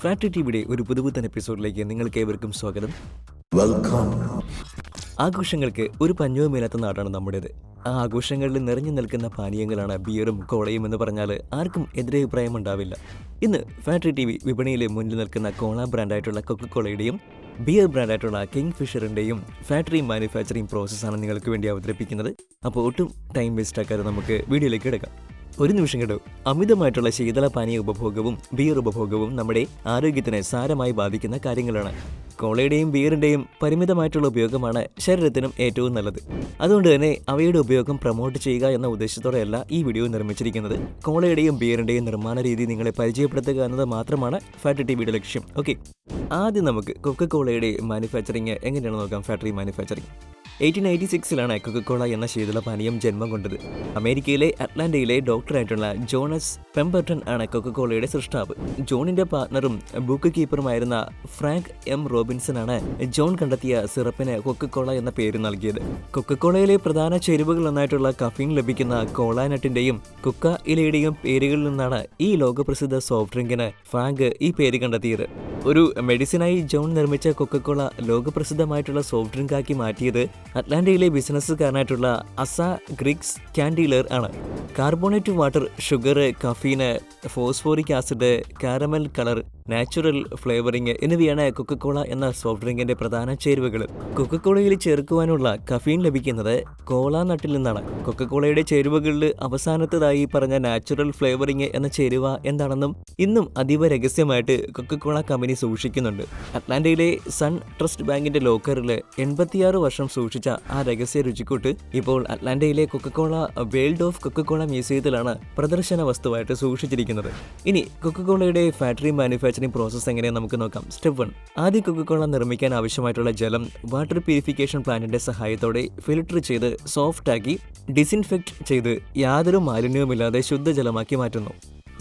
Factory ടിവിയുടെ ഒരു പുതുപുത്തൻ എപ്പിസോഡിലേക്ക് നിങ്ങൾക്ക് ഏവർക്കും സ്വാഗതം. വെൽക്കം. ആഘോഷങ്ങൾക്ക് ഒരു പഞ്ഞവുമില്ലാത്ത നാടാണ് നമ്മുടേത്. ആ ആഘോഷങ്ങളിൽ നിറഞ്ഞു നിൽക്കുന്ന പാനീയങ്ങളാണ് ബിയറും കോളയും എന്ന് പറഞ്ഞാൽ ആർക്കും എതിരഭിപ്രായം ഉണ്ടാവില്ല. ഇന്ന് ഫാക്ടറി ടിവി വിപണിയിലെ മുന്നിൽ നിൽക്കുന്ന കോള ബ്രാൻഡായിട്ടുള്ള കൊക്കക്കോളയുടെയും ബിയർ ബ്രാൻഡായിട്ടുള്ള കിങ്ഫിഷറിൻ്റെയും ഫാക്ടറി മാനുഫാക്ചറിങ് പ്രോസസ്സാണ് നിങ്ങൾക്ക് വേണ്ടി അവതരിപ്പിക്കുന്നത്. അപ്പോൾ ഒട്ടും ടൈം വേസ്റ്റ് ആക്കാതെ നമുക്ക് വീഡിയോയിലേക്ക് എടുക്കാം. ഒരു നിമിഷം കേട്ടോ. അമിതമായിട്ടുള്ള ശീതള പാനീയ ഉപഭോഗവും ബിയർ ഉപഭോഗവും നമ്മുടെ ആരോഗ്യത്തിനെ സാരമായി ബാധിക്കുന്ന കാര്യങ്ങളാണ്. കോളയുടെയും ബിയറിൻ്റെയും പരിമിതമായിട്ടുള്ള ഉപയോഗമാണ് ശരീരത്തിനും ഏറ്റവും നല്ലത്. അതുകൊണ്ട് തന്നെ അവയുടെ ഉപയോഗം പ്രൊമോട്ട് ചെയ്യുക എന്ന ഉദ്ദേശത്തോടെയല്ല ഈ വീഡിയോ നിർമ്മിച്ചിരിക്കുന്നത്. കോളയുടെയും ബിയറിൻ്റെയും നിർമ്മാണ രീതി നിങ്ങളെ പരിചയപ്പെടുത്തുക എന്നത് മാത്രമാണ് ഫാക്ടറി ടിവിയുടെ ലക്ഷ്യം. ഓക്കെ, ആദ്യം നമുക്ക് കൊക്കക്കോളയുടെ മാനുഫാക്ചറിങ് എങ്ങനെയാണ് നോക്കാം. ഫാക്ടറി മാനുഫാക്ചറിങ് 1886 കൊക്കക്കോള എന്ന ശീതള പാനീയം ജന്മം കൊണ്ടത്. അമേരിക്കയിലെ അറ്റ്ലാന്റയിലെ ഡോക്ടറായിട്ടുള്ള ജോണസ് പെമ്പർട്ടൺ ആണ് കൊക്കക്കോളയുടെ സൃഷ്ടാവ്. ജോണിന്റെ പാർട്ണറും ബുക്ക് കീപ്പറുമായിരുന്ന ഫ്രാങ്ക് എം റോബിൻസൺ ആണ് ജോൺ കണ്ടെത്തിയ സിറപ്പിന് കൊക്കക്കോള എന്ന പേര് നൽകിയത്. കൊക്കക്കോളയിലെ പ്രധാന ചേരുവകൾ ഒന്നായിട്ടുള്ള കഫീൻ ലഭിക്കുന്ന കോളാനട്ടിന്റെയും കുക്ക ഇലയുടെയും പേരുകളിൽ നിന്നാണ് ഈ ലോകപ്രസിദ്ധ സോഫ്റ്റ് ഡ്രിങ്കിന് ഫ്രാങ്ക് ഈ പേര് കണ്ടെത്തിയത്. ഒരു മെഡിസിനായി ജോൺ നിർമ്മിച്ച കൊക്കക്കോള ലോകപ്രസിദ്ധമായിട്ടുള്ള സോഫ്റ്റ് ഡ്രിങ്ക് ആക്കി മാറ്റിയത് അറ്റ്ലാന്റയിലെ ബിസിനസ്സുകാരനായിട്ടുള്ള അസ ഗ്രിഗ്സ് കാൻഡിലർ ആണ്. Carbonate water, sugar, caffeine, phosphoric acid, caramel colour, natural flavouring എന്നിവയാണ് കൊക്കക്കോള എന്ന സോഫ്റ്റ് ഡ്രിങ്കിന്റെ പ്രധാന ചേരുവകൾ. കൊക്കക്കോളയിൽ ചേർക്കുവാനുള്ള കഫീൻ ലഭിക്കുന്നത് കോള നട്ടിൽ നിന്നാണ്. കൊക്കക്കോളയുടെ ചേരുവകളിൽ അവസാനത്തേതായി പറഞ്ഞ നാച്ചുറൽ ഫ്ലേവറിംഗ് എന്ന ചേരുവ എന്താണെന്നും ഇന്നും അതീവ രഹസ്യമായിട്ട് കൊക്കക്കോള കമ്പനി സൂക്ഷിക്കുന്നുണ്ട്. അറ്റ്ലാന്റയിലെ സൺ ട്രസ്റ്റ് ബാങ്കിന്റെ ലോക്കറിൽ 86 വർഷം സൂക്ഷിച്ച ആ രഹസ്യ രുചിക്കൂട്ട് ഇപ്പോൾ അറ്റ്ലാന്റയിലെ കൊക്കക്കോള വേൾഡ് ഓഫ് കൊക്കക്കോള മ്യൂസിയത്തിലാണ് പ്രദർശന വസ്തുവായിട്ട് സൂക്ഷിച്ചിരിക്കുന്നത്. ഇനി കൊക്കക്കോളയുടെ ഫാക്ടറി മാനുഫാക്ചറിംഗ് പ്രോസസ്സ് എങ്ങനെയാണ് നമുക്ക് നോക്കാം. സ്റ്റെപ്പ് 1. ആദ്യം കൊക്കക്കോള നിർമ്മിക്കാൻ ആവശ്യമായിട്ടുള്ള ജലം വാട്ടർ പ്യൂരിഫിക്കേഷൻ പ്ലാന്റിന്റെ സഹായത്തോടെ ഫിൽട്ടർ ചെയ്ത് സോഫ്റ്റ് ആക്കി ഡിസിൻഫെക്റ്റ് ചെയ്ത് യാതൊരു മാലിന്യവുമില്ലാതെ ശുദ്ധജലമാക്കി മാറ്റുന്നു.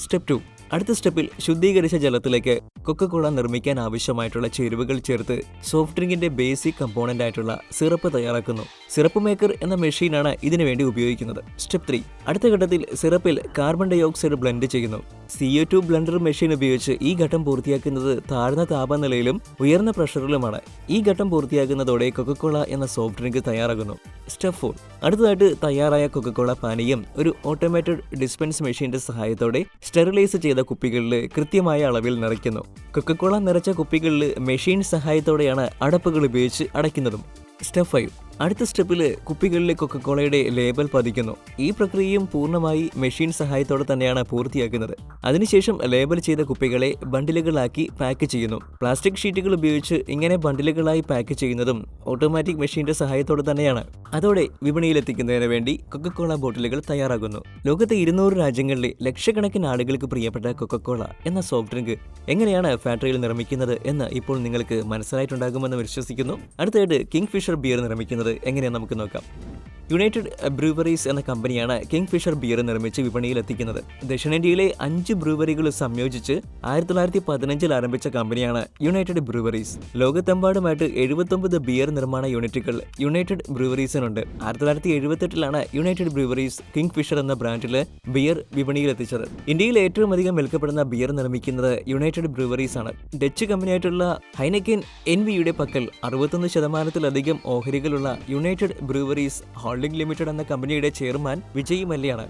സ്റ്റെപ്പ് 2. അടുത്ത സ്റ്റെപ്പിൽ ശുദ്ധീകരിച്ച ജലത്തിലേക്ക് കൊക്കക്കോള നിർമ്മിക്കാൻ ആവശ്യമായിട്ടുള്ള ചേരുവകൾ ചേർത്ത് സോഫ്റ്റ് ഡ്രിങ്കിന്റെ ബേസിക് കമ്പോണന്റ് ആയിട്ടുള്ള സിറപ്പ് തയ്യാറാക്കുന്നു. സിറപ്പ് മേക്കർ എന്ന മെഷീനാണ് ഇതിനു വേണ്ടി ഉപയോഗിക്കുന്നത്. സ്റ്റെപ്പ് 3. അടുത്ത ഘട്ടത്തിൽ സിറപ്പിൽ കാർബൺ ഡൈ ഓക്സൈഡ് ബ്ലെൻഡ് ചെയ്യുന്നു. CO2 ബ്ലെൻഡർ മെഷീൻ ഉപയോഗിച്ച് ഈ ഘട്ടം പൂർത്തിയാക്കുന്നത് താഴ്ന്ന താപനിലയിലും ഉയർന്ന പ്രഷറിലുമാണ്. ഈ ഘട്ടം പൂർത്തിയാക്കുന്നതോടെ കൊക്കക്കോള എന്ന സോഫ്റ്റ് ഡ്രിങ്ക് തയ്യാറാകുന്നു. സ്റ്റെപ്പ് 4. അടുത്തതായിട്ട് തയ്യാറായ കൊക്കക്കോള പാനീയം ഒരു ഓട്ടോമാറ്റഡ് ഡിസ്പെൻസ് മെഷീന്റെ സഹായത്തോടെ സ്റ്റെറിലൈസ് ചെയ്ത കുപ്പികളിൽ കൃത്യമായ അളവിൽ നിറയ്ക്കുന്നു. കൊക്കക്കോള നിറച്ച കുപ്പികളിൽ മെഷീൻ സഹായത്തോടെയാണ് അടപ്പുകൾ ഉപയോഗിച്ച് അടയ്ക്കുന്നതും. സ്റ്റെപ്പ് 5. അടുത്ത സ്റ്റെപ്പിൽ കുപ്പികളിലെ കൊക്കക്കോളയുടെ ലേബൽ പതിക്കുന്നു. ഈ പ്രക്രിയയും പൂർണ്ണമായി മെഷീൻ സഹായത്തോടെ തന്നെയാണ് പൂർത്തിയാക്കുന്നത്. അതിനുശേഷം ലേബൽ ചെയ്ത കുപ്പികളെ ബണ്ടിലുകളാക്കി പാക്ക് ചെയ്യുന്നു. പ്ലാസ്റ്റിക് ഷീറ്റുകൾ ഉപയോഗിച്ച് ഇങ്ങനെ ബണ്ടിലുകളായി പാക്ക് ചെയ്യുന്നതും ഓട്ടോമാറ്റിക് മെഷീന്റെ സഹായത്തോടെ തന്നെയാണ്. അതോടെ വിപണിയിലെത്തിക്കുന്നതിന് വേണ്ടി കൊക്കക്കോള ബോട്ടിലുകൾ തയ്യാറാകുന്നു. ലോകത്തെ 200 രാജ്യങ്ങളിലെ ലക്ഷക്കണക്കിന് ആളുകൾക്ക് പ്രിയപ്പെട്ട കൊക്കക്കോള എന്ന സോഫ്റ്റ് ഡ്രിങ്ക് എങ്ങനെയാണ് ഫാക്ടറിയിൽ നിർമ്മിക്കുന്നത് എന്ന് ഇപ്പോൾ നിങ്ങൾക്ക് മനസ്സിലായിട്ടുണ്ടാകുമെന്ന് വിശ്വസിക്കുന്നു. അടുത്തായിട്ട് കിങ്ഫിഷർ ബിയർ നിർമ്മിക്കുന്നത് എങ്ങനെയാണ് നമുക്ക് നോക്കാം. യുണൈറ്റഡ് ബ്രൂവറീസ് എന്ന കമ്പനിയാണ് കിങ്ഫിഷർ ബിയർ നിർമ്മിച്ച് വിപണിയിൽ എത്തിക്കുന്നത്. ദക്ഷിണേന്ത്യയിലെ 5 ബ്രൂവറികൾ സംയോജിച്ച് 1915 ആരംഭിച്ച കമ്പനിയാണ് യുണൈറ്റഡ് ബ്രൂവറീസ്. ലോകത്തെമ്പാടുമായിട്ട് 79 ബിയർ നിർമ്മാണ യൂണിറ്റുകൾ യുണൈറ്റഡ് ബ്രൂവറീസിനുണ്ട്. 1978 യുണൈറ്റഡ് ബ്രൂവറീസ് കിങ്ഫിഷർ എന്ന ബ്രാൻഡിൽ ബിയർ വിപണിയിൽ എത്തിച്ചത്. ഇന്ത്യയിൽ ഏറ്റവും അധികം വിൽക്കപ്പെടുന്ന ബിയർ നിർമ്മിക്കുന്നത് യുണൈറ്റഡ് ബ്രൂവറീസ് ആണ്. ഡച്ച് കമ്പനിയായിട്ടുള്ള ഹൈനക്കെൻ NVയുടെ പക്കൽ 61% ഓഹരികളുള്ള യുണൈറ്റഡ് ബ്രൂവറീസ് ഹോൾഡിംഗ് ലിമിറ്റഡ് എന്ന കമ്പനിയുടെ ചെയർമാൻ വിജയ് മല്യയാണ്.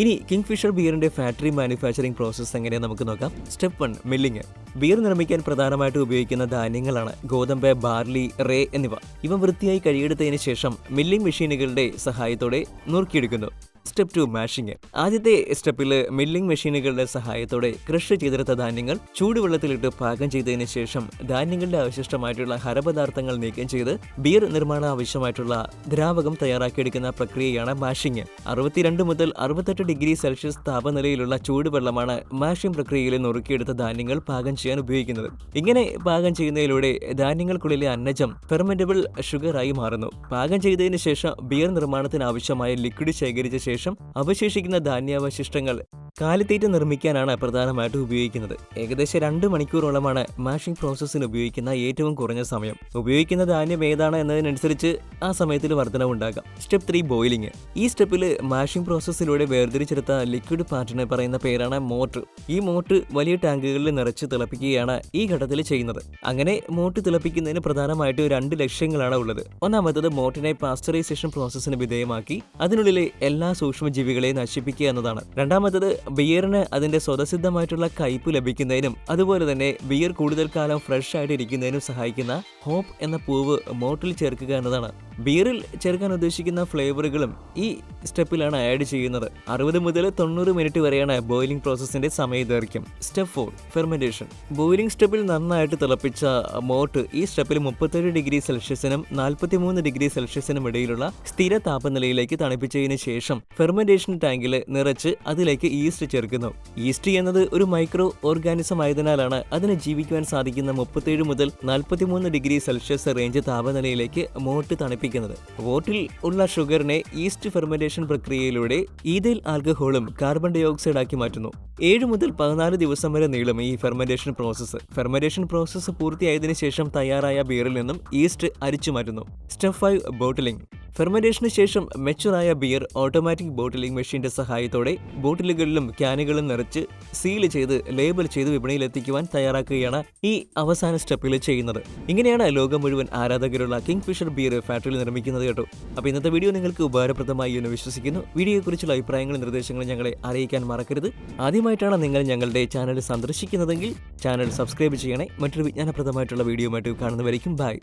ഇനി കിങ്ഫിഷർ ബിയറിന്റെ ഫാക്ടറി മാനുഫാക്ചറിംഗ് പ്രോസസ്സ് എങ്ങനെയാണ് നമുക്ക് നോക്കാം. സ്റ്റെപ്പ് 1. മില്ലിംഗ്. ബിയർ നിർമ്മിക്കാൻ പ്രധാനമായിട്ട് ഉപയോഗിക്കുന്ന ധാന്യങ്ങളാണ് ഗോതമ്പ്, ബാർലി, റേ എന്നിവ. ഇവ വൃത്തിയായി കഴുകിയെടുത്തതിന് ശേഷം മില്ലിംഗ് മെഷീനുകളുടെ സഹായത്തോടെ നുറുക്കിയെടുക്കുന്നു. സ്റ്റെപ്പ് 2. മാഷിംഗ്. ആദ്യത്തെ സ്റ്റെപ്പിൽ മില്ലിംഗ് മെഷീനുകളുടെ സഹായത്തോടെ ക്രഷ് ചെയ്തെടുത്ത ധാന്യങ്ങൾ ചൂടുവെള്ളത്തിലിട്ട് പാകം ചെയ്തതിന് ശേഷം ധാന്യങ്ങളുടെ അവശിഷ്ടമായിട്ടുള്ള ഹരപദാർത്ഥങ്ങൾ നീക്കം ചെയ്ത് ബിയർ നിർമ്മാണ ആവശ്യമായിട്ടുള്ള ദ്രാവകം തയ്യാറാക്കിയെടുക്കുന്ന പ്രക്രിയയാണ് മാഷിംഗ്. 62 മുതൽ 68 ഡിഗ്രി സെൽഷ്യസ് താപനിലയിലുള്ള ചൂടുവെള്ളമാണ് മാഷിംഗ് പ്രക്രിയയിൽ നുറുക്കിയെടുത്ത ധാന്യങ്ങൾ പാകം ചെയ്യാൻ ഉപയോഗിക്കുന്നത്. ഇങ്ങനെ പാകം ചെയ്യുന്നതിലൂടെ ധാന്യങ്ങൾക്കുള്ളിലെ അന്നജം ഫെർമെന്റബിൾ ഷുഗറായി മാറുന്നു. പാകം ചെയ്തതിന് ശേഷം ബിയർ നിർമ്മാണത്തിന് ആവശ്യമായ ലിക്വിഡ് ശേഖരിച്ച ശേഷം അവശേഷിക്കുന്ന ധാന്യാവശിഷ്ടങ്ങൾ കാലിത്തീറ്റ നിർമ്മിക്കാനാണ് പ്രധാനമായിട്ടും ഉപയോഗിക്കുന്നത്. ഏകദേശം 2 മണിക്കൂറോളമാണ് മാഷിംഗ് പ്രോസസ്സിന് ഉപയോഗിക്കുന്ന ഏറ്റവും കുറഞ്ഞ സമയം. ഉപയോഗിക്കുന്ന ധാന്യം ഏതാണ് എന്നതിനനുസരിച്ച് ആ സമയത്തിൽ വർധനവുണ്ടാകാം. Step 3 boiling. ഈ സ്റ്റെപ്പിൽ മാഷിംഗ് പ്രോസസ്സിലൂടെ വേർതിരിച്ചെടുത്ത ലിക്വിഡ് പാർട്ടിന് പറയുന്ന പേരാണ് മോട്ട്. ഈ മോട്ട് വലിയ ടാങ്കുകളിൽ നിറച്ച് തിളപ്പിക്കുകയാണ് ഈ ഘട്ടത്തിൽ ചെയ്യുന്നത്. അങ്ങനെ മോട്ട് തിളപ്പിക്കുന്നതിന് പ്രധാനമായിട്ട് 2 ലക്ഷ്യങ്ങളാണ് ഉള്ളത്. ഒന്നാമത്തത് മോട്ടിനെ പാസ്ചറൈസേഷൻ പ്രോസസ്സിന് വിധേയമാക്കി അതിനുള്ളിലെ എല്ലാ സൂക്ഷ്മജീവികളെയും നശിപ്പിക്കുക എന്നതാണ്. രണ്ടാമത്തത് ബിയറിന് അതിന്റെ സ്വതസിദ്ധമായിട്ടുള്ള കയ്പ് ലഭിക്കുന്നതിനും അതുപോലെ തന്നെ ബിയർ കൂടുതൽ കാലം ഫ്രഷ് ആയിട്ട് ഇരിക്കുന്നതിനും സഹായിക്കുന്ന ഹോപ്പ് എന്ന പൂവ് മോട്ടിൽ ചേർക്കുക എന്നതാണ്. ബിയറിൽ ചേർക്കാൻ ഉദ്ദേശിക്കുന്ന ഫ്ലേവറുകളും ഈ സ്റ്റെപ്പിലാണ് ആഡ് ചെയ്യുന്നത്. 60 മുതൽ 90 മിനിറ്റ് വരെയാണ് ബോയിലിംഗ് പ്രോസസ്സിന്റെ സമയദൈർഘ്യം. Step 4 fermentation. ബോയിലിംഗ് സ്റ്റെപ്പിൽ നന്നായിട്ട് തിളപ്പിച്ച മോട്ട് ഈ സ്റ്റെപ്പിൽ 37 ഡിഗ്രി സെൽഷ്യസിനും 43 ഡിഗ്രി സെൽഷ്യസിനും ഇടയിലുള്ള സ്ഥിര താപനിലയിലേക്ക് തണുപ്പിച്ചതിന് ശേഷം ഫെർമെന്റേഷൻ ടാങ്കിൽ നിറച്ച് അതിലേക്ക് ഈസ്റ്റ് ചേർക്കുന്നു. ഈസ്റ്റ് എന്നത് ഒരു മൈക്രോ ഓർഗാനിസം ആയതിനാലാണ് അതിന് ജീവിക്കുവാൻ സാധിക്കുന്ന 37 മുതൽ 43 ഡിഗ്രി സെൽഷ്യസ് റേഞ്ച് താപനിലയിലേക്ക് മോട്ട് തണുപ്പിക്കുന്നത്. വോട്ടിൽ ഉള്ള ഷുഗറിനെ ഈസ്റ്റ് ഫെർമെന്റേഷൻ പ്രക്രിയയിലൂടെ ഈഥൈൽ ആൽക്കഹോളും കാർബൺ ഡൈ ഓക്സൈഡ് ആക്കി മാറ്റുന്നു. 7 മുതൽ 14 ദിവസം വരെ നീളും ഈ ഫെർമെന്റേഷൻ പ്രോസസ്സ്. ഫെർമെന്റേഷൻ പ്രോസസ്സ് പൂർത്തിയായതിനു ശേഷം തയ്യാറായ ബിയറിൽ നിന്നും ഈസ്റ്റ് അരിച്ചു മാറ്റുന്നു. Step 5 bottling. ഫെർമെന്റേഷന് ശേഷം മെച്ചുറായ ബിയർ ഓട്ടോമാറ്റിക് ബോട്ടിലിംഗ് മെഷീന്റെ സഹായത്തോടെ ബോട്ടിലുകളിലും ക്യാനുകളും നിറച്ച് സീൽ ചെയ്ത് ലേബൽ ചെയ്ത് വിപണിയിൽ എത്തിക്കുവാൻ തയ്യാറാക്കുകയാണ് ഈ അവസാന സ്റ്റെപ്പിൽ ചെയ്യുന്നത്. ഇങ്ങനെയാണ് ലോകം മുഴുവൻ ആരാധകരുള്ള കിങ്ഫിഷർ ബിയർ ഫാക്ടറിയിൽ നിർമ്മിക്കുന്നത് കേട്ടോ. അപ്പോൾ ഇന്നത്തെ വീഡിയോ നിങ്ങൾക്ക് ഉപകാരപ്രദമായി എന്ന് വിശ്വസിക്കുന്നു. വീഡിയോയെക്കുറിച്ചുള്ള അഭിപ്രായങ്ങളും നിർദ്ദേശങ്ങളും ഞങ്ങളെ അറിയിക്കാൻ മറക്കരുത്. ആദ്യമായിട്ടാണ് നിങ്ങൾ ഞങ്ങളുടെ ചാനൽ സന്ദർശിക്കുന്നതെങ്കിൽ ചാനൽ സബ്സ്ക്രൈബ് ചെയ്യണേ. മറ്റൊരു വിജ്ഞാനപ്രദമായിട്ടുള്ള വീഡിയോയുമായിട്ട് കാണുന്നവരേക്കും ബൈ.